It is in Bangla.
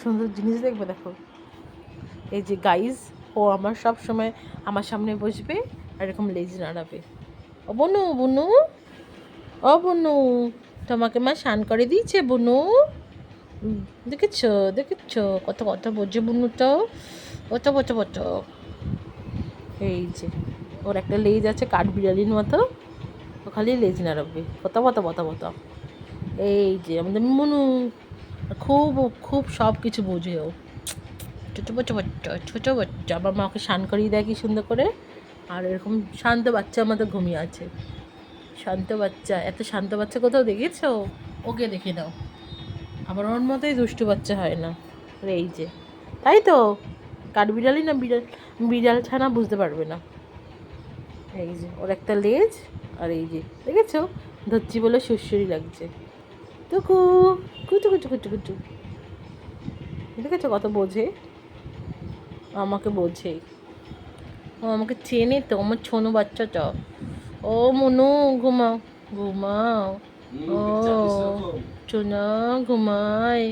সুন্দর জিনিস দেখবে, দেখো এই যে গাইজ, ও আমার সব সময় আমার সামনে বসবে আর এরকম লেজ নাড়াবে। ও বনু, বনু, ও বনু, তোমাকে মা স্নান করে দিয়েছে বনু। দেখেছো, দেখেছো কত কথা বোঝে বনু, তো ওতো বতো বতো। এই যে ওর একটা লেজ আছে কাঠ বিড়ালির মতো, ও খালি লেজ নাড়াবে, কত বতো বতো বতো। এই যে আমাদের মনু খুব খুব সব কিছু বোঝে ও, ছোটো বাচ্চা বাচ্চা, ছোটো বাচ্চা। আমার মাকে স্নান করিয়ে দেয় কি সুন্দর করে। আর এরকম শান্ত বাচ্চা আমাদের ঘুমিয়ে আছে, শান্ত বাচ্চা। এত শান্ত বাচ্চা কোথাও দেখেছো? ওকে দেখে নাও, আবার ওর মতোই দুষ্টু বাচ্চা হয় না। আর এই যে, তাই তো কাঠবিড়ালি না বিড়াল, বিড়াল ছানা বুঝতে পারবে না। এই যে ওর একটা লেজ, আর এই যে দেখেছো, ধরছি বলে সুরসুরি লাগছে। টুকু, কুটু কুটু কুটু কুটু। দেখেছো কত বোঝে, আমাকে বোঝে, ও আমাকে চেনে তো, আমার ছোনো বাচ্চাটা। ও মনু, ঘুমাও ঘুমাও, ও সোনা ঘুমায়।